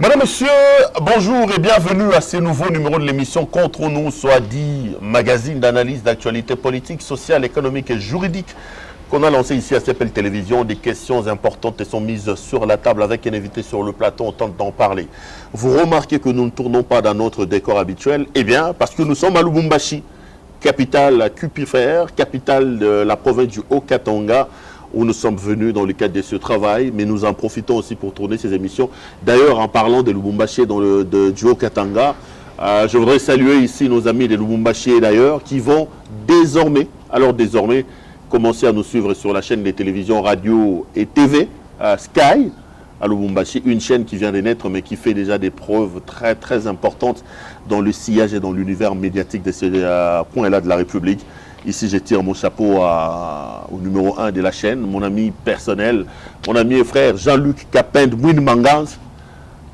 Madame, Monsieur, bonjour et bienvenue à ce nouveau numéro de l'émission Contre nous, soit dit magazine d'analyse d'actualité politique, sociale, économique et juridique qu'on a lancé ici à CPL Télévision. Des questions importantes sont mises sur la table avec un invité sur le plateau, on tente d'en parler. Vous remarquez que nous ne tournons pas dans notre décor habituel? Eh bien, parce que nous sommes à Lubumbashi, capitale cupifère, capitale de la province du Haut-Katanga, où nous sommes venus dans le cadre de ce travail, mais nous en profitons aussi pour tourner ces émissions. D'ailleurs, en parlant de Lubumbashi du Haut-Katanga, je voudrais saluer ici nos amis de Lubumbashi et d'ailleurs, qui vont désormais, commencer à nous suivre sur la chaîne des télévisions, radio et TV, Sky, à Lubumbashi, une chaîne qui vient de naître, mais qui fait déjà des preuves très, très importantes dans le sillage et dans l'univers médiatique de ces points-là de la République. Ici, je tire mon chapeau au numéro 1 de la chaîne, mon ami personnel, mon ami et frère Jean-Luc Capin de Mouine-Mangaz.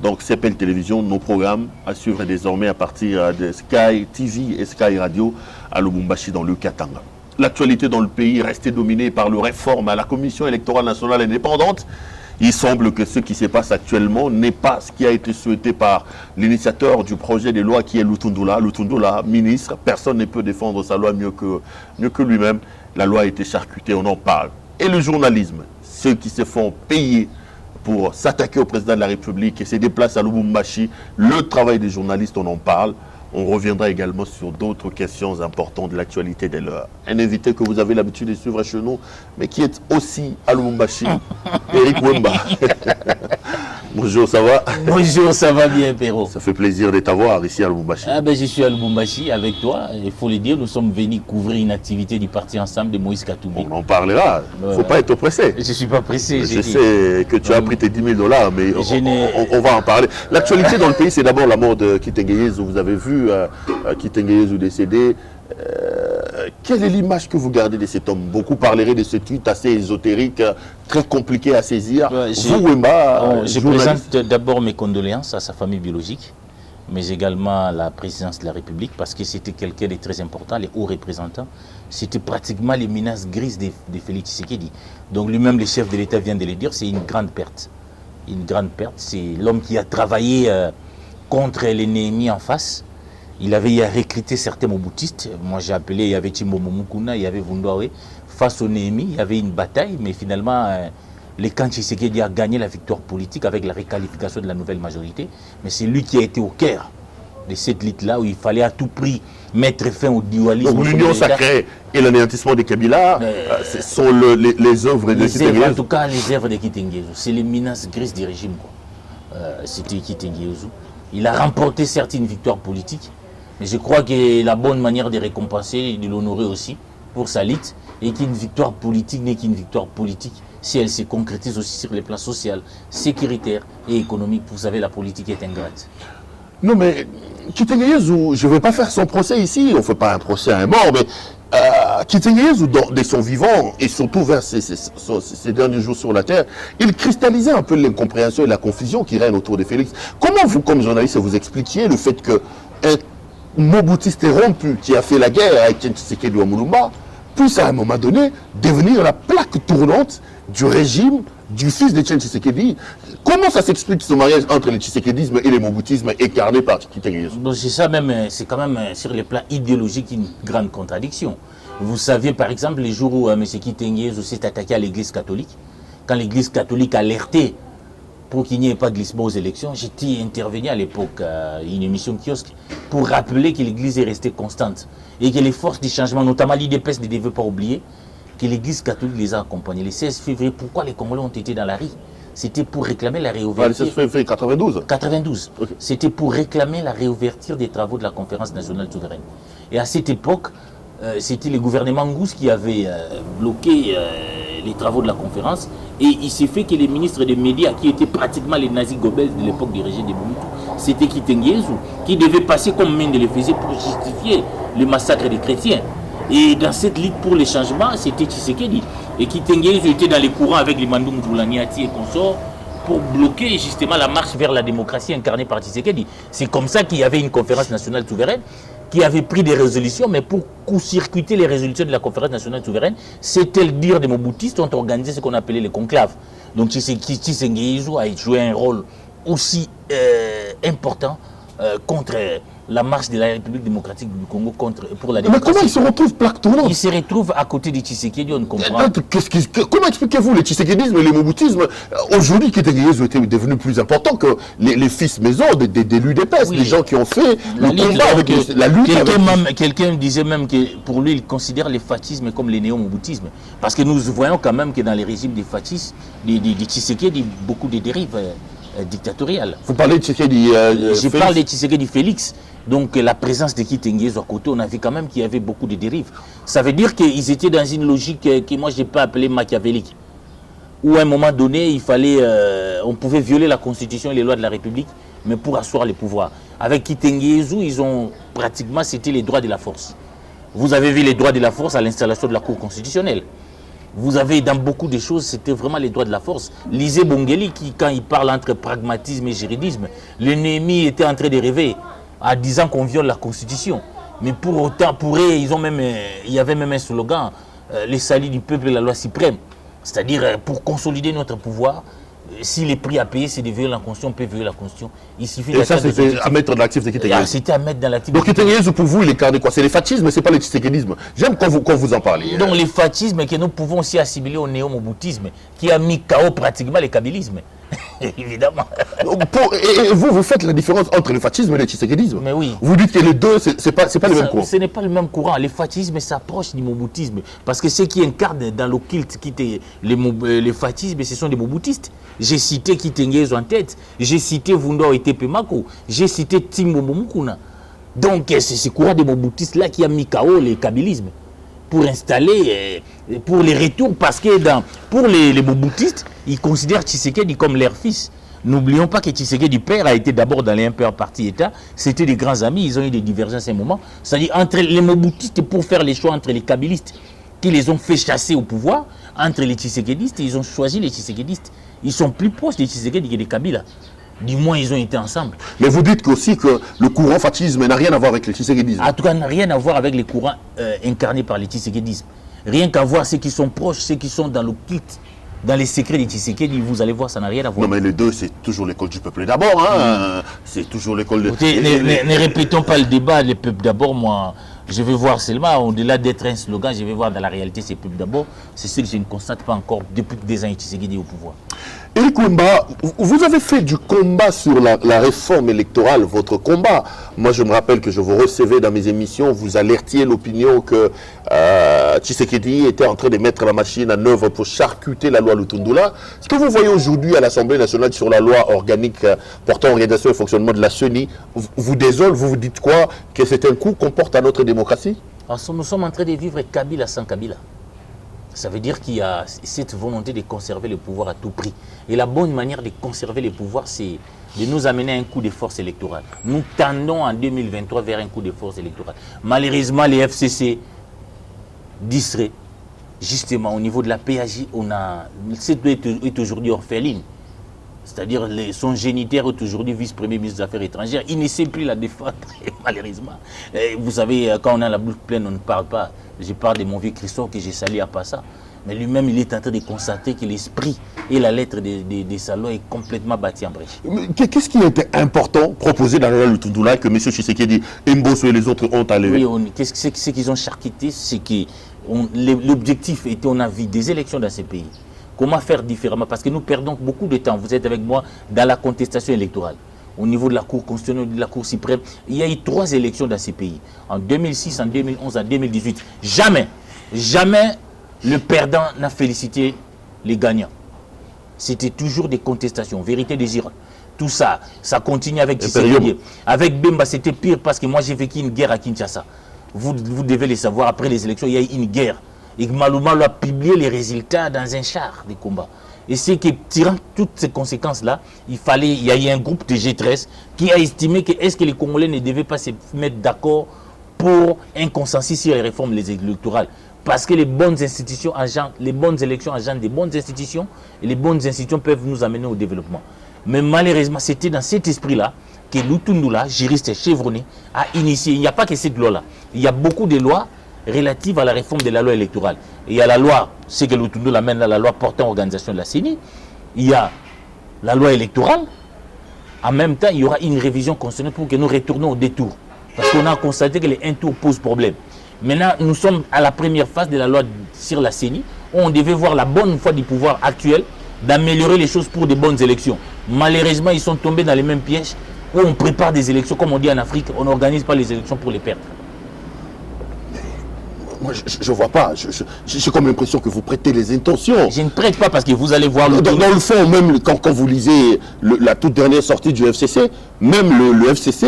Donc, CPL Télévision, nos programmes à suivre désormais à partir de Sky TV et Sky Radio à Lubumbashi dans le Katanga. L'actualité dans le pays est restée dominée par le réforme à la Commission électorale nationale indépendante. Il semble que ce qui se passe actuellement n'est pas ce qui a été souhaité par l'initiateur du projet de loi qui est Lutundula. Lutundula, ministre, personne ne peut défendre sa loi mieux que lui-même. La loi a été charcutée, on en parle. Et le journalisme, ceux qui se font payer pour s'attaquer au président de la République et se déplacent à Lubumbashi, le travail des journalistes, on en parle. On reviendra également sur d'autres questions importantes de l'actualité de l'heure. Un invité que vous avez l'habitude de suivre chez nous, mais qui est aussi à Lubumbashi, Eric Wemba. Bonjour, ça va? Bonjour, ça va bien, Perrault. Ça fait plaisir de t'avoir ici à Lubumbashi. Je suis à Lubumbashi avec toi. Il faut le dire, nous sommes venus couvrir une activité du Parti Ensemble de Moïse Katumbi. On en parlera. Il ne faut pas être pressé. Je ne suis pas pressé. Je sais que tu as pris tes $10 000, mais on va en parler. L'actualité dans le pays, c'est d'abord la mort de Kitengeyezou. Vous avez vu Kitengeyezou décédé. Quelle est l'image que vous gardez de cet homme? Beaucoup parleraient de ce tweet assez ésotérique, très compliqué à saisir. Vous, Wemba, je présente d'abord mes condoléances à sa famille biologique, mais également à la présidence de la République, parce que c'était quelqu'un de très important, les hauts représentants. C'était pratiquement les menaces grises de Félix Tshisekedi. Donc lui-même, le chef de l'État vient de le dire, c'est une grande perte. Une grande perte, c'est l'homme qui a travaillé contre l'ennemi en face. Il avait recruté certains Mobutistes. Moi, j'ai appelé, il y avait Chimbomo Mukuna, il y avait Vundoawe. Face au Néhémie, il y avait une bataille, mais finalement, le camp Tshisekedi a gagné la victoire politique avec la réqualification de la nouvelle majorité. Mais c'est lui qui a été au cœur de cette lutte-là où il fallait à tout prix mettre fin au dualisme. Donc l'union sacrée et l'anéantissement de Kabila, ce sont les œuvres de Kitengeyezou. En tout cas, les œuvres de Kitengeyezou. C'est les menaces grises du régime. C'était Kitengeyezou. Il a remporté certes une victoire politique, mais je crois que la bonne manière de récompenser et de l'honorer aussi pour sa lutte, et qu'une victoire politique n'est qu'une victoire politique si elle se concrétise aussi sur les plans social, sécuritaire et économique. Vous savez, la politique est ingrate. Non, mais Kitengeyezou, je ne vais pas faire son procès ici, on ne fait pas un procès à un mort, mais Kitengeyezou, de son vivant, et surtout vers ces derniers jours sur la Terre, il cristallisait un peu l'incompréhension et la confusion qui règne autour de Félix. Comment vous, comme journaliste, vous expliquiez le fait que Mobutiste rompu qui a fait la guerre avec Tshisekedi Mulumba puisse à un moment donné devenir la plaque tournante du régime du fils de Tshisekedi? Comment ça s'explique ce mariage entre le tshisekedisme et le mobutisme incarné par Kitengeyezou? C'est ça même, c'est quand même sur le plan idéologique une grande contradiction. Vous saviez par exemple les jours où M. Kitengeyezou s'est attaqué à l'église catholique, quand l'église catholique alertait pour qu'il n'y ait pas de glissement aux élections, j'étais intervenu à l'époque à une émission kiosque pour rappeler que l'église est restée constante et que les forces du changement, notamment l'IDPS, ne devaient pas oublier que l'église catholique les a accompagnés. Le 16 février, pourquoi les Congolais ont été dans la rue? C'était pour réclamer la réouverture. Le 16 février 92. 92. Okay. C'était pour réclamer la réouverture des travaux de la conférence nationale souveraine. Et à cette époque, c'était le gouvernement Ngous qui avait bloqué les travaux de la conférence. Et il s'est fait que les ministres des médias, qui étaient pratiquement les nazis gobels de l'époque du régime de Mobutu, c'était Kitengeyezou, qui devait passer comme Mende le faisait pour justifier le massacre des chrétiens. Et dans cette lutte pour les changements, c'était Tshisekedi. Et Kitengeyezou était dans les courants avec les Mandoum Djoulaniati et consorts pour bloquer justement la marche vers la démocratie incarnée par Tshisekedi. C'est comme ça qu'il y avait une conférence nationale souveraine qui avait pris des résolutions, mais pour court-circuiter les résolutions de la conférence nationale souveraine, c'était le dire des Mobutistes ont organisé ce qu'on appelait les conclaves. Donc Tshisekedi a joué un rôle aussi important contre la marche de la République démocratique du Congo pour la démocratie. Mais comment il se retrouve plaque tournante? Il se retrouve à côté de Tshisekedi, on comprend. Comment expliquez-vous le tshisekédisme et le moboutisme? Aujourd'hui, Kitengézo était devenu plus important que les fils maison des l'UDPS, les gens qui ont fait le combat avec la lutte. Quelqu'un disait même que pour lui, il considère les fascismes comme les néo-moboutismes. Parce que nous voyons quand même que dans les régimes des fascistes, des Tshisekedi, beaucoup de dérives dictatoriales. Vous parlez de Tshisekedi Je parle de Tshisekedi Félix. Donc la présence de Kitengézo à côté, on a vu quand même qu'il y avait beaucoup de dérives. Ça veut dire qu'ils étaient dans une logique que moi je n'ai pas appelée machiavélique. Où à un moment donné, il fallait, on pouvait violer la Constitution et les lois de la République, mais pour asseoir les pouvoirs. Avec Kitengézo, ils ont pratiquement, c'était les droits de la force. Vous avez vu les droits de la force à l'installation de la Cour constitutionnelle. Vous avez dans beaucoup de choses, c'était vraiment les droits de la force. Lisez Bongeli qui, quand il parle entre pragmatisme et juridisme, l'ennemi était en train de rêver en disant qu'on viole la Constitution. Mais pour autant, pour eux, il y avait même un slogan, les salis du peuple et la loi suprême. C'est-à-dire, pour consolider notre pouvoir, s'il est pris à payer, c'est de violer la Constitution, on peut violer la Constitution. Il suffit et ça, c'était à mettre dans l'actif de Kitengézo. C'était à mettre dans l'actif. Donc Kitengézo, pour vous, il incarne quoi? C'est les fascismes, mais ce n'est pas le tshisekédisme. J'aime quand vous en parlez. Donc les fascismes que nous pouvons aussi assimiler au néo-moboutisme, qui a mis KO pratiquement les kabylismes. Évidemment. Et vous faites la différence entre le fascisme et le tshisekédisme. Mais oui. Vous dites que les deux, ce n'est pas le même courant. Ce n'est pas le même courant. Le fascisme s'approche du moboutisme. Parce que ceux qui incarnent dans l'occulte les fascismes, ce sont des moboutistes. J'ai cité Kitengézo en tête. J'ai cité Vundor et Tepemako. J'ai cité Timbo Mukuna. Donc c'est ce courant des moboutistes-là qui a mis KO les kabylismes. Pour installer, pour les retours, parce que pour les moboutistes, ils considèrent Tshisekedi comme leur fils. N'oublions pas que Tshisekedi père a été d'abord dans les parti-État, c'était des grands amis, ils ont eu des divergences à un moment. C'est-à-dire entre les moboutistes, pour faire les choix entre les kabylistes, qui les ont fait chasser au pouvoir, entre les tshisekédistes, ils ont choisi les tshisekédistes. Ils sont plus proches des Tshisekedi que des Kabila. Du moins, ils ont été ensemble. Mais vous dites aussi que le courant fascisme n'a rien à voir avec le tshisekédisme. En tout cas, n'a rien à voir avec les courants incarnés par les tshisekédismes. Rien qu'à voir ceux qui sont proches, ceux qui sont dans le culte, dans les secrets des Tshisekedi, vous allez voir, ça n'a rien à voir. Non, mais les deux, c'est toujours l'école du peuple d'abord. Hein. C'est toujours l'école de... Ne répétons pas le débat, le peuple d'abord, moi... Je vais voir seulement, au-delà d'être un slogan, je vais voir dans la réalité ces peuples d'abord. C'est ce que je ne constate pas encore depuis que des années Tshisekedi au pouvoir. Éric Wimba, vous avez fait du combat sur la réforme électorale, votre combat. Moi, je me rappelle que je vous recevais dans mes émissions, vous alertiez l'opinion que Tshisekedi était en train de mettre la machine en œuvre pour charcuter la loi Lutundula. Ce que vous voyez aujourd'hui à l'Assemblée nationale sur la loi organique portant organisation et fonctionnement de la CENI, vous désole, vous vous dites quoi? Que c'est un coup qu'on porte à notre démocratie? Alors, nous sommes en train de vivre Kabila sans Kabila. Ça veut dire qu'il y a cette volonté de conserver le pouvoir à tout prix. Et la bonne manière de conserver le pouvoir, c'est de nous amener à un coup de force électorale. Nous tendons en 2023 vers un coup de force électorale. Malheureusement, les FCC distraient. Justement, au niveau de la PAJ, cette est aujourd'hui orpheline. C'est-à-dire son géniteur est aujourd'hui vice-premier ministre des Affaires étrangères. Il ne sait plus la défendre, malheureusement. Et vous savez, quand on a la bouche pleine, on ne parle pas. Je parle de mon vieux Christophe que j'ai sali à Passa. Mais lui-même, il est en train de constater que l'esprit et la lettre de sa loi est complètement bâti en brèche. Qu'est-ce qui était important proposé dans la loi Lutundula que M. Tshisekedi, Mbosso et les autres ont enlevé? Oui, ce qu'ils ont charcuté, c'est que l'objectif était, on a vu des élections dans ces pays. Comment faire différemment? Parce que nous perdons beaucoup de temps. Vous êtes avec moi dans la contestation électorale. Au niveau de la Cour constitutionnelle, de la Cour suprême, il y a eu 3 élections dans ces pays. En 2006, en 2011, en 2018. Jamais le perdant n'a félicité les gagnants. C'était toujours des contestations. Vérité désirable. Tout ça, ça continue avec Tshisekedi. Avec Bemba, c'était pire parce que moi j'ai vécu une guerre à Kinshasa. Vous devez le savoir, après les élections, il y a eu une guerre. Et Malouma a publié les résultats dans un char de combat. Et c'est que, tirant toutes ces conséquences-là, il y a eu un groupe de G13 qui a estimé que est-ce que les Congolais ne devaient pas se mettre d'accord pour un consensus sur les réformes électorales. Parce que les bonnes institutions, les bonnes élections agentent des bonnes institutions, et les bonnes institutions peuvent nous amener au développement. Mais malheureusement, c'était dans cet esprit-là que Lutundula, juriste chevronné, a initié. Il n'y a pas que cette loi-là. Il y a beaucoup de lois relative à la réforme de la loi électorale. Et il y a la loi, c'est que Lutundula amène la loi portant organisation de la CENI. Il y a la loi électorale. En même temps, il y aura une révision constitutionnelle pour que nous retournions au détour. Parce qu'on a constaté que les un tour posent problème. Maintenant, nous sommes à la première phase de la loi sur la CENI, où on devait voir la bonne foi du pouvoir actuel d'améliorer les choses pour de bonnes élections. Malheureusement, ils sont tombés dans les mêmes pièges où on prépare des élections, comme on dit en Afrique, on n'organise pas les élections pour les perdre. Moi, je ne vois pas. J'ai comme l'impression que vous prêtez les intentions. Je ne prête pas parce que vous allez voir... Dans le fond, même quand vous lisez la toute dernière sortie du FCC, même le FCC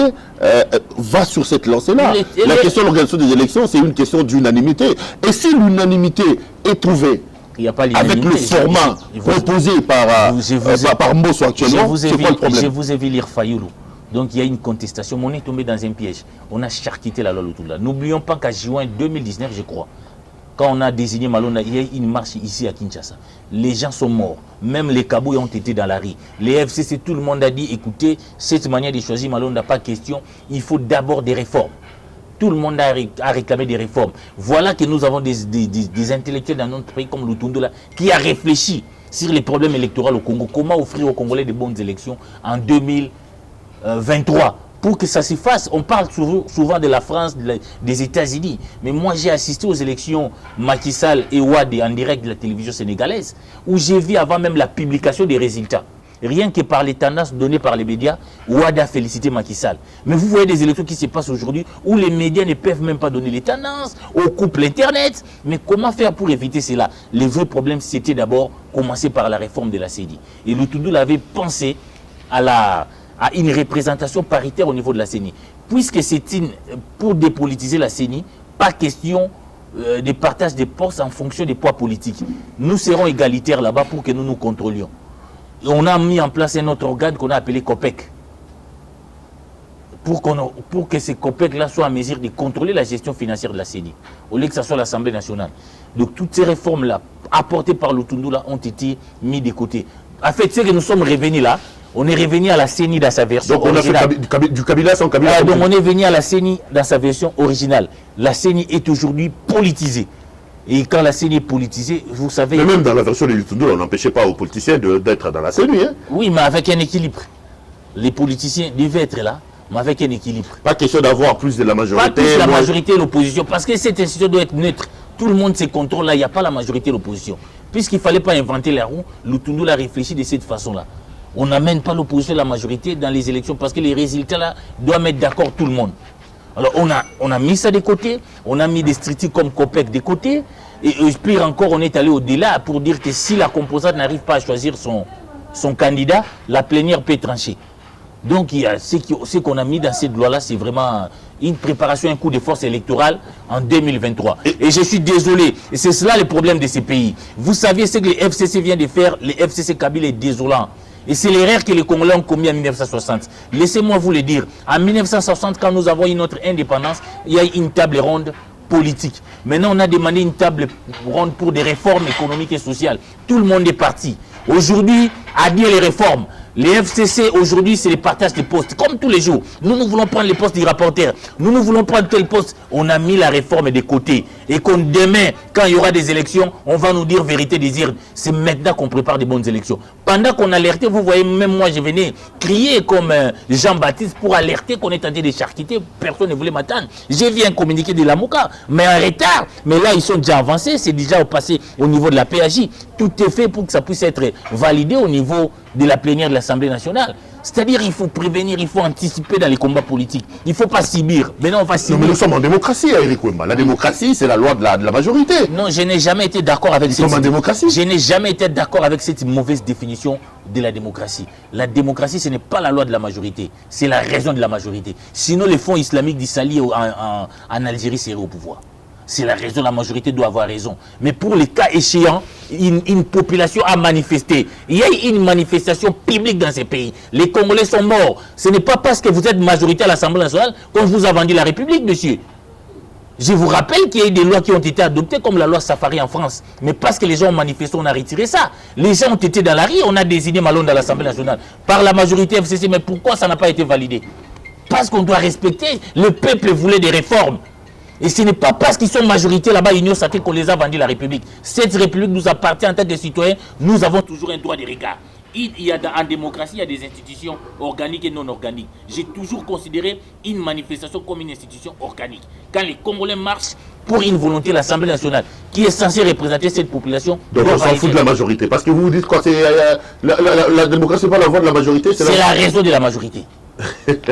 va sur cette lancée-là. La question de l'organisation des élections, c'est une question d'unanimité. Et si l'unanimité est trouvée il n'y a pas avec le format proposé par Mbosso actuellement, c'est quoi le problème? Je vous ai vu lire Fayoulou. Donc il y a une contestation, mais on est tombé dans un piège. On a charcuté la loi Lutundula. N'oublions pas qu'à juin 2019, je crois, quand on a désigné Malonda, il y a eu une marche ici à Kinshasa. Les gens sont morts. Même les Kabouis ont été dans la rue. Les FCC, tout le monde a dit, écoutez, cette manière de choisir Malonda, pas question. Il faut d'abord des réformes. Tout le monde a réclamé des réformes. Voilà que nous avons des intellectuels dans notre pays comme Lutundula qui a réfléchi sur les problèmes électoraux au Congo. Comment offrir aux Congolais de bonnes élections en 2023 pour que ça se fasse. On parle souvent de la France, des États-Unis. Mais moi, j'ai assisté aux élections Macky Sall et Ouad en direct de la télévision sénégalaise, où j'ai vu avant même la publication des résultats. Rien que par les tendances données par les médias, Ouad a félicité Macky Sall. Mais vous voyez des élections qui se passent aujourd'hui où les médias ne peuvent même pas donner les tendances, on coupe l'Internet. Mais comment faire pour éviter cela? Le vrai problème, c'était d'abord commencer par la réforme de la CENI. Et Lutundula avait pensé à une représentation paritaire au niveau de la CENI. Puisque c'est pour dépolitiser la CENI, pas question de partage des postes en fonction des poids politiques. Nous serons égalitaires là-bas pour que nous nous contrôlions. Et on a mis en place un autre organe qu'on a appelé COPEC. Pour que ces COPEC-là soient en mesure de contrôler la gestion financière de la CENI, au lieu que ce soit l'Assemblée nationale. Donc toutes ces réformes-là, apportées par Lutundula, ont été mises de côté. En fait, c'est que nous sommes revenus là. On est revenu à la CENI dans sa version originale. Donc on a fait du Kabila sans Kabila. Donc on est venu à la CENI dans sa version originale. La CENI est aujourd'hui politisée. Et quand la CENI est politisée, vous savez... Mais même dans la version de Lutundula, on n'empêchait pas aux politiciens d'être dans la CENI. Hein? Oui, mais avec un équilibre. Les politiciens devaient être là, mais avec un équilibre. Pas question d'avoir plus de la majorité. Pas plus la majorité et l'opposition, parce que cette institution doit être neutre. Tout le monde se contrôle là, il n'y a pas la majorité et l'opposition. Puisqu'il ne fallait pas inventer la roue, Lutundula a réfléchi de cette façon-là. On n'amène pas l'opposition et la majorité dans les élections parce que les résultats là doivent mettre d'accord tout le monde. Alors on a mis ça de côté, on a mis des structures comme COPEC de côté, et pire encore, on est allé au-delà pour dire que si la composante n'arrive pas à choisir son candidat, la plénière peut trancher. Donc il y a ce qu'on a mis dans cette loi-là, c'est vraiment une préparation, un coup de force électorale en 2023. Et je suis désolé, et c'est cela le problème de ces pays. Vous savez ce que les FCC vient de faire, les FCC Kabila est désolant. Et c'est l'erreur que les Congolais ont commis en 1960. Laissez-moi vous le dire. En 1960, quand nous avons eu notre indépendance, il y a eu une table ronde politique. Maintenant, on a demandé une table ronde pour des réformes économiques et sociales. Tout le monde est parti. Aujourd'hui, à dire les réformes. Les FCC, aujourd'hui, c'est le partage des postes. Comme tous les jours. Nous voulons prendre les postes des rapporteurs. Nous voulons prendre tel poste. On a mis la réforme de côté. Et qu'on demain, quand il y aura des élections, on va nous dire vérité des urnes. C'est maintenant qu'on prépare des bonnes élections. Pendant qu'on alertait, vous voyez, même moi, je venais crier comme Jean-Baptiste pour alerter qu'on est en train de charcuter. Personne ne voulait m'attendre. J'ai vu un communiqué de la MOCA, mais en retard. Mais là, ils sont déjà avancés. C'est déjà passé au niveau de la PAJ. Tout est fait pour que ça puisse être validé au niveau de la plénière de l'Assemblée nationale. C'est-à-dire qu'il faut prévenir, il faut anticiper dans les combats politiques. Il ne faut pas subir. Maintenant, on va subir. Non, mais nous sommes en démocratie, Eric Wemba. La démocratie, c'est la loi de la majorité. Non, je n'ai jamais été d'accord avec cette... Nous sommes en démocratie. Je n'ai jamais été d'accord avec cette mauvaise définition de la démocratie. La démocratie, ce n'est pas la loi de la majorité. C'est la raison de la majorité. Sinon, les fonds islamiques d'Issali en Algérie seraient au pouvoir. C'est la raison, la majorité doit avoir raison. Mais pour les cas échéants, une population a manifesté. Il y a eu une manifestation publique dans ces pays. Les Congolais sont morts. Ce n'est pas parce que vous êtes majorité à l'Assemblée nationale qu'on vous a vendu la République, monsieur. Je vous rappelle qu'il y a eu des lois qui ont été adoptées, comme la loi Safari en France. Mais parce que les gens ont manifesté, on a retiré ça. Les gens ont été dans la rue, on a désigné Malonda à l'Assemblée nationale. Par la majorité FCC, mais pourquoi ça n'a pas été validé? Parce qu'on doit respecter. Le peuple voulait des réformes. Et ce n'est pas parce qu'ils sont majorité là-bas, Union sacrée, qu'on les a vendus la République. Cette République nous appartient en tant que citoyens. Nous avons toujours un droit de regard. En démocratie, il y a des institutions organiques et non organiques. J'ai toujours considéré une manifestation comme une institution organique. Quand les Congolais marchent pour une volonté de l'Assemblée nationale, qui est censée représenter cette population... Donc on s'en fout de la majorité. Parce que vous vous dites quoi, c'est la démocratie, c'est pas la voix de la majorité, c'est la raison de la majorité.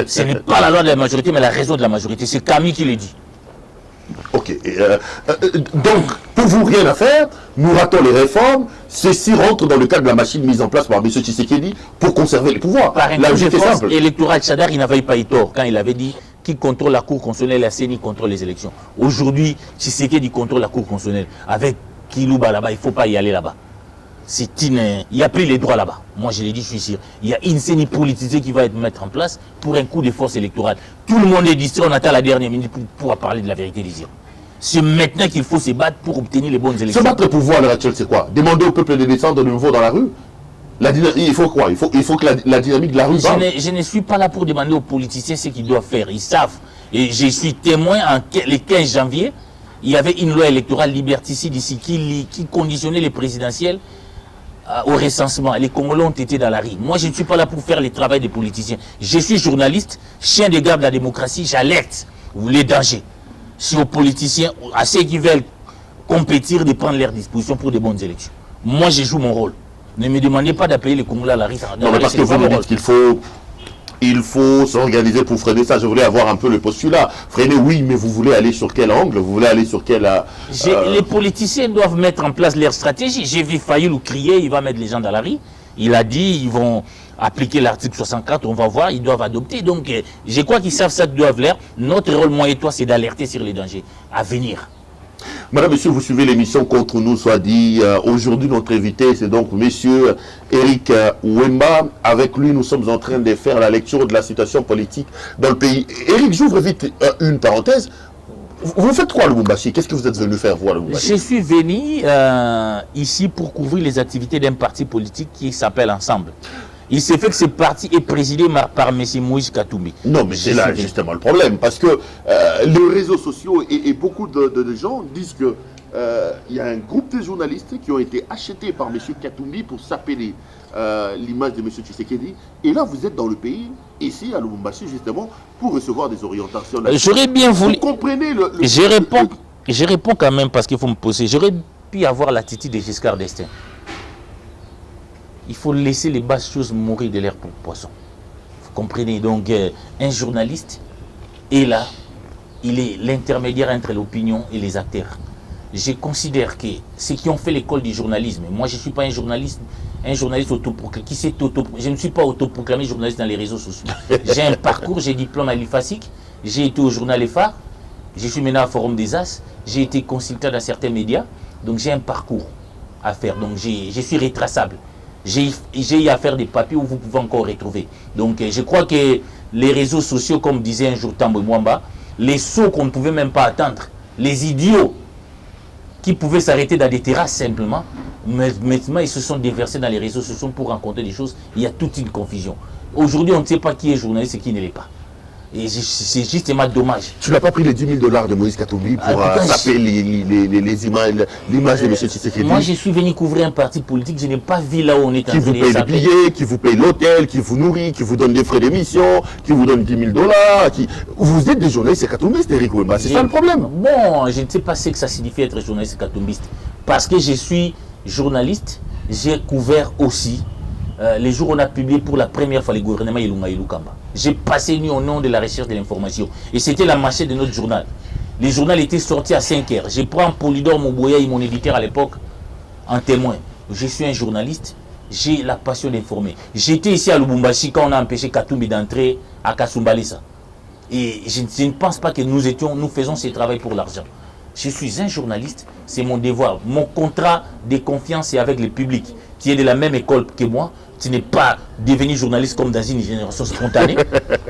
Ce n'est pas la loi de la majorité, mais la raison de la majorité. C'est Camille qui le dit. Ok. Donc, pour vous, rien à faire, nous ratons les réformes, ceci rentre dans le cadre de la machine mise en place par M. Tshisekedi pour conserver les pouvoirs. Par un coup de force électoral, Tchadar, il n'avait pas eu tort quand il avait dit qui contrôle la Cour constitutionnelle, la CENI contrôle les élections. Aujourd'hui, Tshisekedi contrôle la Cour constitutionnelle. Avec Kilouba là-bas, il ne faut pas y aller là-bas. Il n'y a plus les droits là-bas. Moi, je l'ai dit, je suis sûr. Il y a une CENI politisée qui va être mise en place pour un coup de force électorale. Tout le monde est distrait, on attend la dernière minute pour pouvoir parler de la vérité des yeux. C'est maintenant qu'il faut se battre pour obtenir les bonnes élections. Se battre pour pouvoir à l'heure actuelle, c'est quoi? Demander au peuple de descendre de nouveau dans la rue? Il faut quoi? Il faut que la dynamique de la rue parle. Je ne suis pas là pour demander aux politiciens ce qu'ils doivent faire. Ils savent. Et je suis témoin, le 15 janvier, il y avait une loi électorale liberticide ici qui conditionnait les présidentielles au recensement. Les Congolais ont été dans la rue. Moi, je ne suis pas là pour faire le travail des politiciens. Je suis journaliste, chien de garde de la démocratie, j'alerte les dangers. Si aux politiciens, à ceux qui veulent compétir, de prendre leurs dispositions pour de bonnes élections. Moi, je joue mon rôle. Ne me demandez pas d'appeler les Congolais à la rue. Non, mais parce que vous me dites qu'il faut s'organiser pour freiner ça. Je voulais avoir un peu le postulat. Freiner, oui, mais vous voulez aller sur quel angle? Vous voulez aller sur quel... Les politiciens doivent mettre en place leur stratégie. J'ai vu Fayulu crier, il va mettre les gens dans la rue. Il a dit, ils vont appliquer l'article 64, on va voir, ils doivent adopter. Donc, je crois qu'ils savent ça qu'ils doivent faire. Notre rôle, moi et toi, c'est d'alerter sur les dangers à venir. Madame, monsieur, vous suivez l'émission Contre nous, soit dit. Aujourd'hui, notre invité, c'est donc monsieur Eric Wemba. Avec lui, nous sommes en train de faire la lecture de la situation politique dans le pays. Eric, j'ouvre vite une parenthèse. Vous faites quoi à Lubumbashi? Qu'est-ce que vous êtes venu faire, vous, à Lubumbashi? Je suis venu ici pour couvrir les activités d'un parti politique qui s'appelle Ensemble. Il s'est fait que ce parti est présidé par M. Moïse Katumbi. Non, mais c'est là justement le problème. Parce que les réseaux sociaux et beaucoup de gens disent que il y a un groupe de journalistes qui ont été achetés par M. Katumbi pour saper l'image de M. Tshisekedi. Et là, vous êtes dans le pays, ici à Lubumbashi, justement, pour recevoir des orientations. J'aurais bien voulu... Vous comprenez Je réponds quand même parce qu'il faut me poser. J'aurais pu avoir l'attitude de Giscard d'Estaing. Il faut laisser les basses choses mourir de l'air pour poisson. Vous comprenez? Donc, un journaliste est là. Il est l'intermédiaire entre l'opinion et les acteurs. Je considère que ceux qui ont fait l'école du journalisme, moi je ne suis pas un journaliste autoproclamé, je ne suis pas autoproclamé journaliste dans les réseaux sociaux. J'ai un parcours, j'ai diplôme à l'IFASIC, j'ai été au journal Phare, je suis maintenant au Forum des As, j'ai été consultant dans certains médias, donc j'ai un parcours à faire, donc je suis retraçable. J'ai eu à faire des papiers où vous pouvez encore retrouver. Donc je crois que les réseaux sociaux, comme disait un jour Tambo Mwamba, les sots qu'on ne pouvait même pas attendre, les idiots qui pouvaient s'arrêter dans des terrasses simplement, maintenant ils se sont déversés dans les réseaux sociaux pour rencontrer des choses. Il y a toute une confusion. Aujourd'hui, on ne sait pas qui est journaliste et qui ne l'est pas. Et c'est justement dommage. Tu n'as pas pris les 10 000 $ de Moïse Katumbi pour taper l'image de M. Tshisekedi? Moi, je suis venu couvrir un parti politique, je n'ai pas vu là où on est en train de Qui vous paye les billets, qui vous paye l'hôtel, qui vous nourrit, qui vous donne des frais d'émission, qui vous donne 10 000 $. Vous êtes des journalistes katumbistes, Eric Wemba, c'est ça le problème? Bon, je ne sais pas ce que ça signifie être journaliste katumbiste. Parce que je suis journaliste, j'ai couvert aussi les jours où on a publié pour la première fois le gouvernement Ilunga Ilukamba. J'ai passé nuit au nom de la recherche de l'information. Et c'était la manchette de notre journal. Le journal était sorti à 5 h. Je prends Polydor Moboya, mon éditeur à l'époque, en témoin. Je suis un journaliste, j'ai la passion d'informer. J'étais ici à Lubumbashi quand on a empêché Katumbi d'entrer à Kasumbalisa. Et je ne pense pas que nous faisons ce travail pour l'argent. Je suis un journaliste, c'est mon devoir. Mon contrat de confiance est avec le public, qui est de la même école que moi. Tu n'es pas devenu journaliste comme dans une génération spontanée.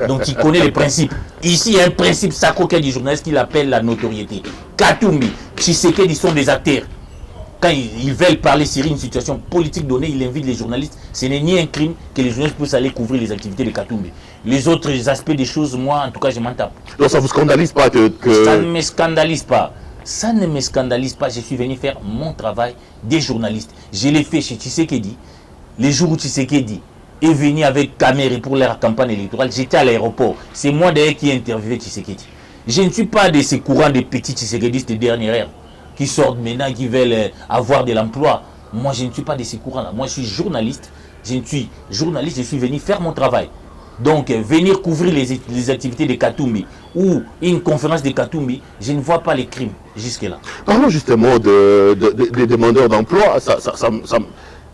Donc, il connaît les principes. Ici, il y a un principe sacro du journaliste qu'il appelle la notoriété. Katumbi, Tshisekedi sont des acteurs. Quand ils veulent parler sur une situation politique donnée, ils invitent les journalistes. Ce n'est ni un crime que les journalistes puissent aller couvrir les activités de Katumbi. Les autres aspects des choses, moi, en tout cas, je m'en tape. Donc, ça ne vous scandalise pas que... Ça ne me scandalise pas. Ça ne me scandalise pas. Je suis venu faire mon travail des journalistes. Je l'ai fait chez Tshisekedi. les jours où Tshisekedi est venu avec Kamere pour leur campagne électorale, j'étais à l'aéroport. C'est moi d'ailleurs qui ai interviewé Tshisekedi. Je ne suis pas de ces courants de petits Tshisekedistes de dernière ère qui sortent maintenant, qui veulent avoir de l'emploi. Moi, je ne suis pas de ces courants-là. Moi, je suis journaliste. Je suis venu faire mon travail. Donc, venir couvrir les activités de Katumbi ou une conférence de Katumbi, je ne vois pas les crimes jusque-là. Parlons justement des demandeurs d'emploi.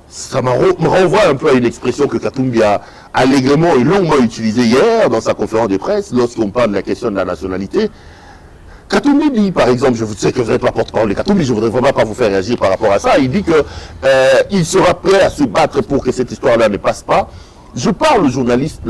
Ça me renvoie un peu à une expression que Katumbi a allègrement et longuement utilisée hier dans sa conférence de presse lorsqu'on parle de la question de la nationalité. Katumbi dit, par exemple, je sais que vous êtes la porte-parole de Katumbi, je ne voudrais vraiment pas vous faire réagir par rapport à ça, il dit qu'il sera prêt à se battre pour que cette histoire-là ne passe pas. Je parle au journaliste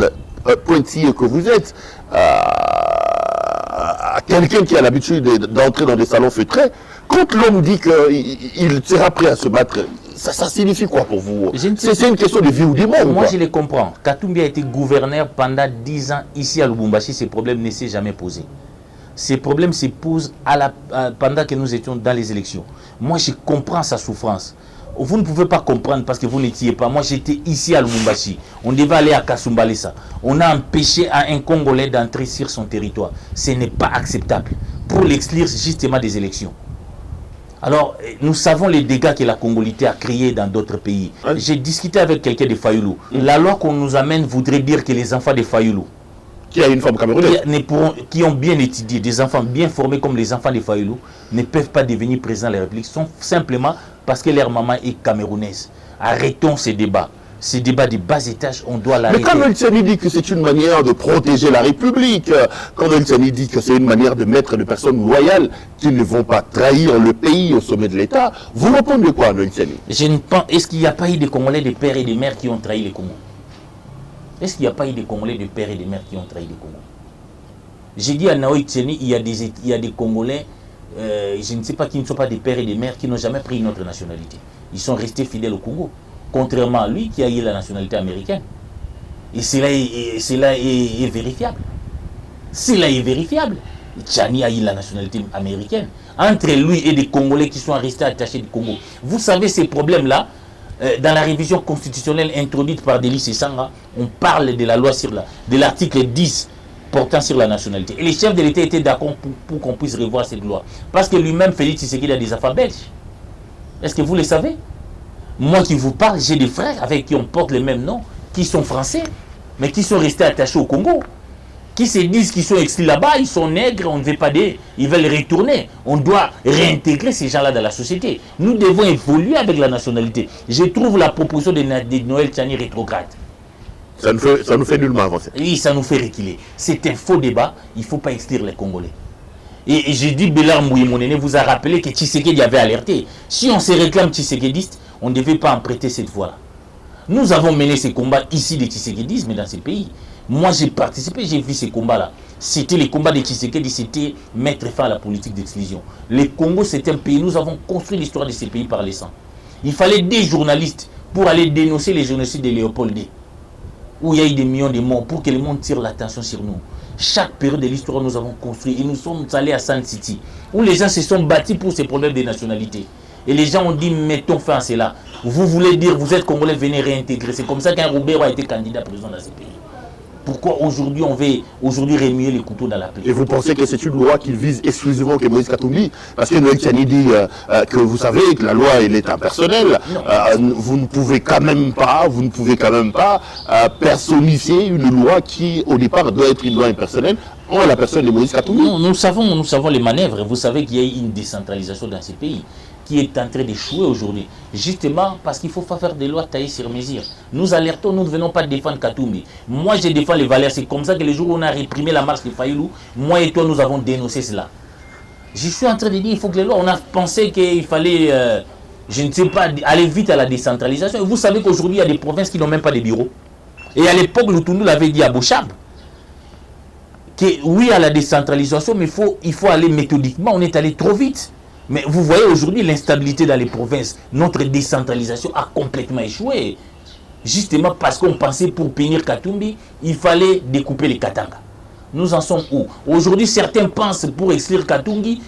pointilleux que vous êtes, à quelqu'un qui a l'habitude d'entrer dans des salons feutrés. Quand l'homme dit qu'il sera prêt à se battre, ça signifie quoi pour vous? C'est une question de vie ou de mort. Moi, je les comprends. Katumbi a été gouverneur pendant 10 ans ici à Lubumbashi. Ces problèmes ne s'est jamais posés. Ces problèmes se posent pendant que nous étions dans les élections. Moi, je comprends sa souffrance. Vous ne pouvez pas comprendre parce que vous n'étiez pas. Moi, j'étais ici à Lubumbashi. On devait aller à Kasumbalesa. On a empêché à un Congolais d'entrer sur son territoire. Ce n'est pas acceptable pour l'exclure justement des élections. Alors, nous savons les dégâts que la congolité a créés dans d'autres pays. Oui. J'ai discuté avec quelqu'un de Fayoulou. La loi qu'on nous amène voudrait dire que les enfants de Fayoulou, qui a une forme camerounaise, qui ont bien étudié, des enfants bien formés comme les enfants de Fayoulou, ne peuvent pas devenir présidents de la République, simplement parce que leur maman est camerounaise. Arrêtons ces débats. Ces débats de bas étage, on doit l'arrêter. Mais quand Nolitsani dit que c'est une manière de protéger la République, quand Nolitsani dit que c'est une manière de mettre des personnes loyales qui ne vont pas trahir le pays au sommet de l'État, vous répondez quoi, Nolitsani? Est-ce qu'il n'y a pas eu des Congolais, des pères et des mères qui ont trahi les Congos? Est-ce qu'il n'y a pas eu des Congolais, des pères et des mères qui ont trahi les Congos? J'ai dit à Nolitsani, il y a des Congolais, je ne sais pas, qui ne sont pas des pères et des mères, qui n'ont jamais pris une autre nationalité. Ils sont restés fidèles au Congo. Contrairement à lui qui a eu la nationalité américaine. Et cela est vérifiable. Cela est vérifiable. Tchani a eu la nationalité américaine. Entre lui et des Congolais qui sont restés attachés du Congo. Vous savez, ces problèmes-là, dans la révision constitutionnelle introduite par Delis Sanga, on parle de la loi de l'article 10 portant sur la nationalité. Et les chefs de l'État étaient d'accord pour qu'on puisse revoir cette loi. Parce que lui-même, Félix Tshisekedi, a des affaires belges. Est-ce que vous le savez? Moi qui vous parle, j'ai des frères avec qui on porte les mêmes noms, qui sont français, mais qui sont restés attachés au Congo, qui se disent qu'ils sont exilés là-bas, ils sont nègres, on ne veut pas ils veulent retourner. On doit réintégrer ces gens-là dans la société. Nous devons évoluer avec la nationalité. Je trouve la proposition de Noël Tchani rétrograde. Ça nous fait nullement avancer. Oui, ça nous fait reculer. C'est un faux débat, il ne faut pas exclure les Congolais. Et j'ai dit, Bélard Mouyemonene vous a rappelé que Tshisekedi avait alerté. Si on se réclame tshisekédiste, on ne devait pas emprunter cette voie-là. Nous avons mené ces combats ici de tshisékédisme dans ces pays. Moi, j'ai participé, j'ai vu ces combats-là. C'était les combats de Tshisekedi, c'était mettre fin à la politique d'exclusion. Le Congo, c'est un pays, nous avons construit l'histoire de ces pays par les sangs. Il fallait des journalistes pour aller dénoncer les génocides de Léopold II, où il y a eu des millions de morts, pour que le monde tire l'attention sur nous. Chaque période de l'histoire, nous avons construit. Et nous sommes allés à San City, où les gens se sont battus pour ces problèmes de nationalité. Et les gens ont dit, mettons fin à cela. Vous voulez dire, vous êtes Congolais, venez réintégrer. C'est comme ça qu'un Roubero a été candidat président dans ce pays. Pourquoi aujourd'hui on veut remuer les couteaux dans la plaie? Et vous pensez que c'est une loi qui vise exclusivement que Moïse Katumbi? Parce que Noël Tchani dit que vous savez que la loi elle est impersonnelle. Vous ne pouvez quand même pas personnifier une loi qui au départ doit être une loi impersonnelle en la personne de Moïse Katumbi. Non, nous savons les manœuvres. Vous savez qu'il y a eu une décentralisation dans ces pays qui est en train d'échouer aujourd'hui. Justement parce qu'il ne faut pas faire des lois taillées sur mesure. Nous alertons, nous ne venons pas défendre Katumbi. Moi, je défends les valeurs. C'est comme ça que le jour où on a réprimé la marche de Fayoulou, moi et toi, nous avons dénoncé cela. Je suis en train de dire qu'il faut que les lois... On a pensé qu'il fallait, je ne sais pas, aller vite à la décentralisation. Et vous savez qu'aujourd'hui, il y a des provinces qui n'ont même pas de bureaux. Et à l'époque, Lutundu l'avait dit à Bochab, que oui à la décentralisation, mais il faut aller méthodiquement. On est allé trop vite. Mais vous voyez aujourd'hui l'instabilité dans les provinces. Notre décentralisation a complètement échoué. Justement parce qu'on pensait pour punir Katumbi, il fallait découper les Katanga. Nous en sommes où? Aujourd'hui, certains pensent pour exclure Katumbi,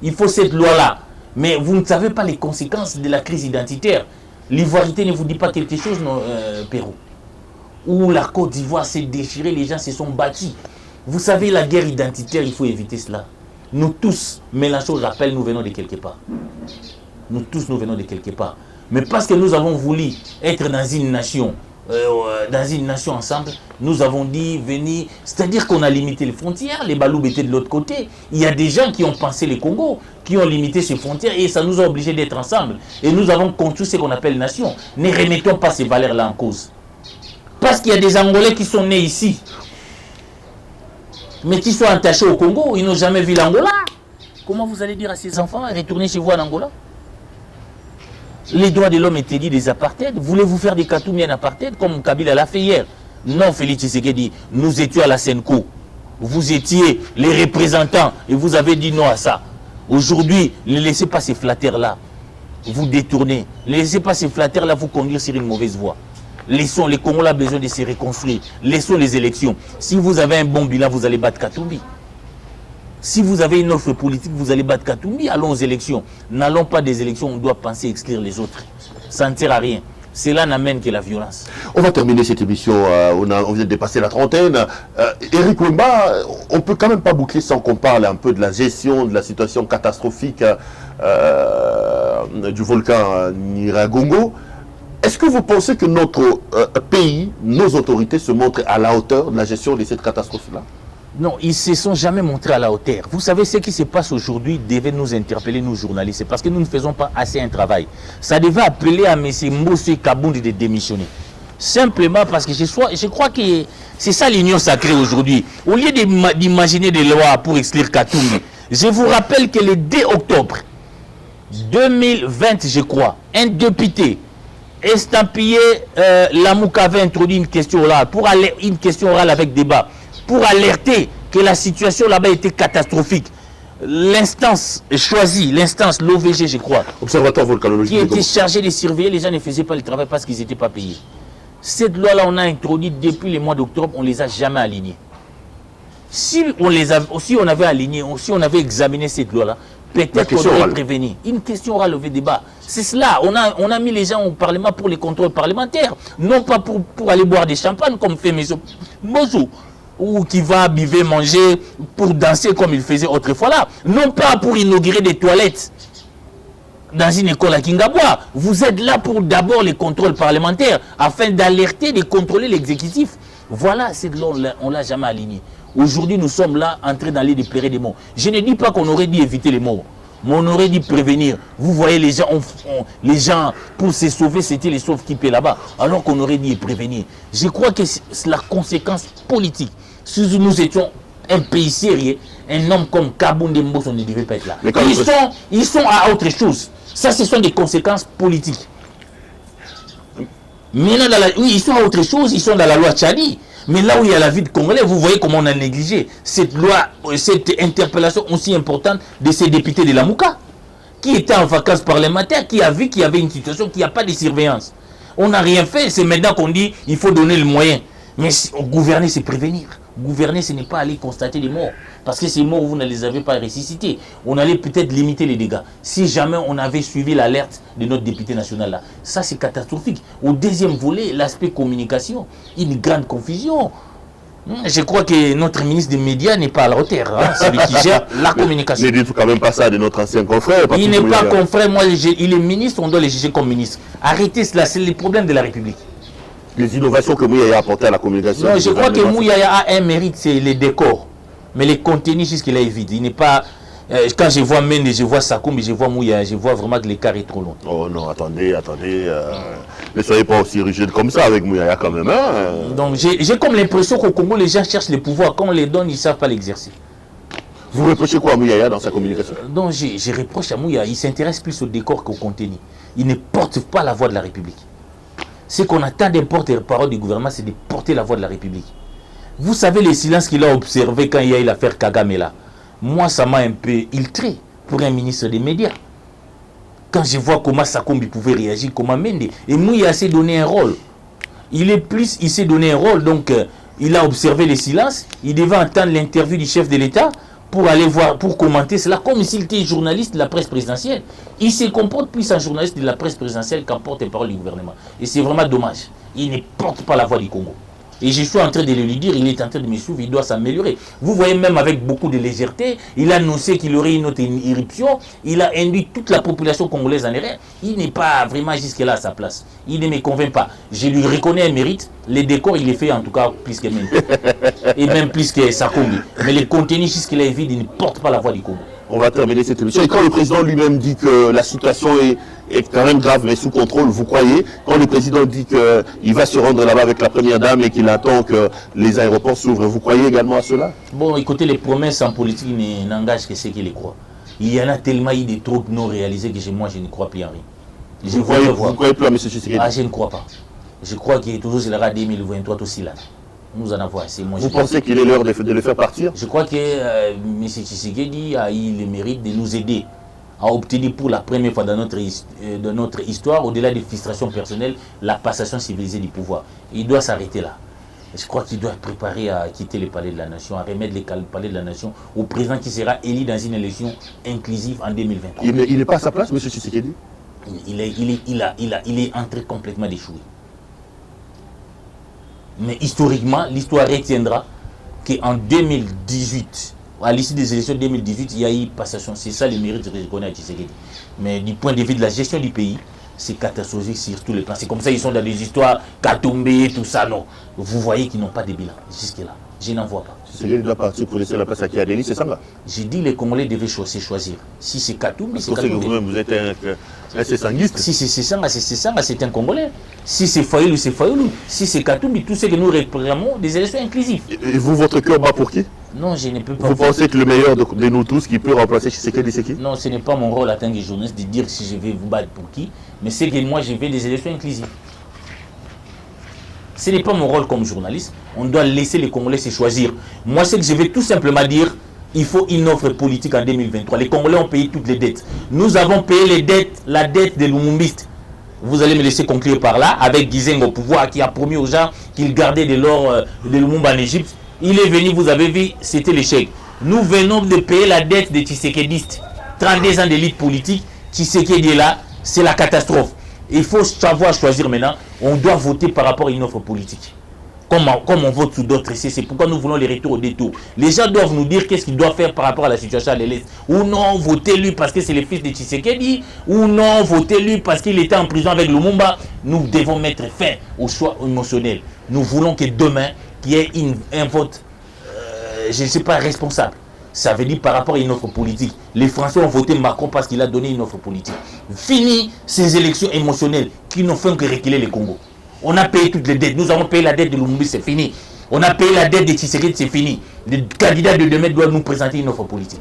il faut cette loi-là. Mais vous ne savez pas les conséquences de la crise identitaire. L'ivoirité ne vous dit pas quelque chose, non, Pérou? Où la Côte d'Ivoire s'est déchirée, les gens se sont battus. Vous savez, la guerre identitaire, il faut éviter cela. Nous tous, Mélenchon rappelle, nous venons de quelque part. Nous tous, nous venons de quelque part. Mais parce que nous avons voulu être dans une nation ensemble, nous avons dit venir, c'est-à-dire qu'on a limité les frontières, les Baloubs étaient de l'autre côté. Il y a des gens qui ont pensé les Congo, qui ont limité ces frontières et ça nous a obligés d'être ensemble. Et nous avons construit ce qu'on appelle nation. Ne remettons pas ces valeurs-là en cause. Parce qu'il y a des Angolais qui sont nés ici, mais qui sont attachés au Congo, ils n'ont jamais vu l'Angola. Comment vous allez dire à ces enfants, retournez chez vous en Angola? Les droits de l'homme étaient dit des apartheids. Voulez-vous faire des Katoumi en apartheid comme Kabila l'a fait hier? Non, Félix Tshisekedi, nous étions à la Senko. Vous étiez les représentants et vous avez dit non à ça. Aujourd'hui, ne laissez pas ces flatteurs-là vous détourner. Ne laissez pas ces flatteurs-là vous conduire sur une mauvaise voie. Laissons, les Congolais ont besoin de se reconstruire. Laissons les élections. Si vous avez un bon bilan, vous allez battre Katumbi. Si vous avez une offre politique, vous allez battre Katumbi. Allons aux élections. N'allons pas des élections, on doit penser exclure les autres. Ça ne sert à rien. Cela n'amène que la violence. On va terminer cette émission. On vient de dépasser la trentaine. Eric Wemba, on ne peut quand même pas boucler sans qu'on parle un peu de la gestion de la situation catastrophique du volcan Nyiragongo. Est-ce que vous pensez que notre pays, nos autorités se montrent à la hauteur de la gestion de cette catastrophe-là? Non, ils ne se sont jamais montrés à la hauteur. Vous savez, ce qui se passe aujourd'hui devait nous interpeller, nous journalistes. C'est parce que nous ne faisons pas assez un travail. Ça devait appeler à M. Mbosso Kabound de démissionner. Simplement parce que je crois que c'est ça l'union sacrée aujourd'hui. Au lieu d'imaginer des lois pour exclure Katumbi, je vous rappelle que le 2 octobre 2020, je crois, un député estampillé Lamouka avait introduit une question orale, une question orale avec débat, pour alerter que la situation là-bas était catastrophique. L'instance choisie, l'instance l'OVG, je crois, Observatoire volcanologique, qui était chargée de surveiller, les gens ne faisaient pas le travail parce qu'ils n'étaient pas payés. Cette loi-là, on a introduit depuis le mois d'octobre, on ne les a jamais alignés. Si on avait aligné, si on avait examiné cette loi-là, peut-être qu'on aurait prévenu. Une question aura levé débat. C'est cela. On a mis les gens au Parlement pour les contrôles parlementaires. Non pas pour aller boire des champagnes comme fait M. Mbosso, ou qui va biver, manger, pour danser comme il faisait autrefois là. Non pas pour inaugurer des toilettes dans une école à Kingaboua. Vous êtes là pour d'abord les contrôles parlementaires, afin d'alerter, de contrôler l'exécutif. Voilà, cette loi, on ne l'a jamais alignée. Aujourd'hui, nous sommes là en train d'aller déplorer des morts. Je ne dis pas qu'on aurait dû éviter les morts, mais on aurait dû prévenir. Vous voyez, les gens pour se sauver, c'était les sauve-qui-paient là-bas, alors qu'on aurait dû prévenir. Je crois que c'est la conséquence politique. Si nous étions un pays sérieux, un homme comme Kabound Mbosso ne devait pas être là. Ils sont à autre chose. Ça, ce sont des conséquences politiques. Maintenant, oui, ils sont à autre chose, ils sont dans la loi Tchadi. Mais là où il y a la vie de Congolais, vous voyez comment on a négligé cette loi, cette interpellation aussi importante de ces députés de la Mouka, qui étaient en vacances parlementaires, qui a vu qu'il y avait une situation, qu'il n'y a pas de surveillance. On n'a rien fait, c'est maintenant qu'on dit qu'il faut donner le moyen. Mais gouverner, c'est prévenir. Gouverner, ce n'est pas aller constater des morts. Parce que ces morts, vous ne les avez pas ressuscités. On allait peut-être limiter les dégâts. Si jamais on avait suivi l'alerte de notre député national là, ça c'est catastrophique. Au deuxième volet, l'aspect communication, une grande confusion. Je crois que notre ministre des médias n'est pas à la hauteur. Hein, c'est lui qui gère la communication. Ne dites quand même pas ça de notre ancien confrère. Il n'est pas confrère. Moi, il est ministre, on doit le juger comme ministre. Arrêtez cela, c'est le problème de la République. Les innovations que Mouyaya a apportées à la communication. Non, je crois que Mouyaya a un mérite, c'est les décors. Mais les contenus, jusqu'il est vide. Il n'est pas. Quand je vois Mende, je vois Sakoum, je vois Mouyaya, je vois vraiment que l'écart est trop long. Oh non, attendez. Ne soyez pas aussi rigide comme ça avec Mouyaya quand même. Hein. Donc j'ai comme l'impression qu'au Congo, les gens cherchent le pouvoir. Quand on les donne, ils ne savent pas l'exercer. Vous reprochez quoi à Mouyaya dans sa communication? Donc je reproche à Mouyaya, il s'intéresse plus au décor qu'au contenu. Il ne porte pas la voix de la République. Ce qu'on attend d'un porte-parole du gouvernement, c'est de porter la voix de la République. Vous savez les silences qu'il a observés quand il y a eu l'affaire Kagame là. Moi, ça m'a un peu illustré pour un ministre des médias. Quand je vois comment Sakombi pouvait réagir, comment Mende. Et Mouyaya s'est donné un rôle. Il s'est donné un rôle, donc il a observé les silences. Il devait entendre l'interview du chef de l'État pour aller voir, pour commenter cela, comme s'il était journaliste de la presse présidentielle. Il se comporte plus en journaliste de la presse présidentielle qu'en porte-parole du gouvernement. Et c'est vraiment dommage. Il ne porte pas la voix du Congo. Et je suis en train de le lui dire, il est en train de me suivre, il doit s'améliorer. Vous voyez, même avec beaucoup de légèreté, il a annoncé qu'il aurait une autre éruption, il a induit toute la population congolaise en erreur. Il n'est pas vraiment jusque-là à sa place. Il ne me convainc pas. Je lui reconnais un mérite. Les décors, il les fait en tout cas plus que même. Et même plus que Sakombi. Mais les contenus jusque-là, il ne porte pas la voix du Congo. On va terminer cette émission. Et quand le président lui-même dit que la situation est quand même grave, mais sous contrôle, vous croyez? Quand le président dit qu'il va se rendre là-bas avec la première dame et qu'il attend que les aéroports s'ouvrent, vous croyez également à cela? Bon, écoutez, les promesses en politique n'engagent que ceux qui les croient. Il y en a tellement eu des trucs non réalisés que moi, je ne crois plus en rien. Vous croyez plus à M. Tshisekedi? Ah, je ne crois pas. Je crois qu'il est toujours sur la 2023 aussi là. Nous en avons assez. Moi, vous pensez qu'il est l'heure de le faire partir? Je crois que M. Tshisekedi a eu le mérite de nous aider à obtenir pour la première fois dans notre histoire, au-delà des frustrations personnelles, la passation civilisée du pouvoir. Il doit s'arrêter là. Je crois qu'il doit préparer à quitter le palais de la nation, à remettre le palais de la nation au président qui sera élu dans une élection inclusive en 2023. Il n'est pas à sa place, M. Tshisekedi? Il est en train complètement d'échouer. Mais historiquement, l'histoire retiendra qu'en 2018, à l'issue des élections 2018, il y a eu passation. C'est ça le mérite que je connais à Tshisekedi. Mais du point de vue de la gestion du pays, c'est catastrophique sur tous les plans. C'est comme ça, ils sont dans des histoires Katumbe, tout ça, non. Vous voyez qu'ils n'ont pas de bilan jusque-là. Je n'en vois pas. Tshisekedi doit partir pour laisser la place à qui? À Denis, c'est ça là? J'ai dit les Congolais devaient choisir. Si c'est Katumbe, c'est Katumbe. Parce que vous-même, vous êtes un Sessanguiste. Si c'est Sessanga, c'est un Congolais. Si c'est Fayoulou, c'est Fayoulou. Si c'est Katumbi, tout ce que nous réclamons, des élections inclusives. Et vous, votre cœur bat pour qui? Non, je ne peux pas. Vous pensez que le meilleur de nous tous qui peut remplacer Tshisekedi, c'est qui? Non, ce n'est pas mon rôle en tant que journaliste de dire si je vais vous battre pour qui, mais c'est que moi, je veux des élections inclusives. Ce n'est pas mon rôle comme journaliste. On doit laisser les Congolais se choisir. Moi, c'est que je vais tout simplement dire, il faut une offre politique en 2023. Les Congolais ont payé toutes les dettes. Nous avons payé les dettes, la dette des Lumumbistes. Vous allez me laisser conclure par là, avec Gizengo au pouvoir qui a promis aux gens qu'il gardait de l'or de Lumumba en Égypte. Il est venu, vous avez vu, c'était l'échec. Nous venons de payer la dette des Tshisekedistes. 32 ans d'élite politique, Tshisekedi est là, c'est la catastrophe. Il faut savoir choisir maintenant. On doit voter par rapport à une offre politique. Comme on vote sous d'autres essais, c'est pourquoi nous voulons les retours au détour. Les gens doivent nous dire qu'est-ce qu'ils doivent faire par rapport à la situation à l'Est. Ou non, voter lui parce que c'est le fils de Tshisekedi. Ou non, voter lui parce qu'il était en prison avec Lumumba. Nous devons mettre fin au choix émotionnel. Nous voulons que demain, qu'il y ait un vote, je ne sais pas, responsable. Ça veut dire par rapport à une offre politique. Les Français ont voté Macron parce qu'il a donné une offre politique. Fini ces élections émotionnelles qui n'ont fait que reculer le Congo. On a payé toutes les dettes. Nous avons payé la dette de Lumumba, c'est fini. On a payé la dette de Tshisekedi, c'est fini. Le candidat de demain doit nous présenter une offre politique.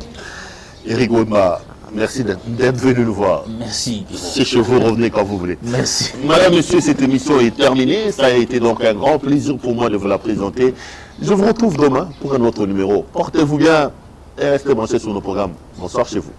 Éric Goïma, merci d'être venu nous voir. Merci. Ces chevaux, revenez quand vous voulez. Merci. Madame, monsieur, cette émission est terminée. Ça a été donc un grand plaisir pour moi de vous la présenter. Je vous retrouve demain pour un autre numéro. Portez-vous bien et restez branchés sur nos programmes. Bonsoir chez vous.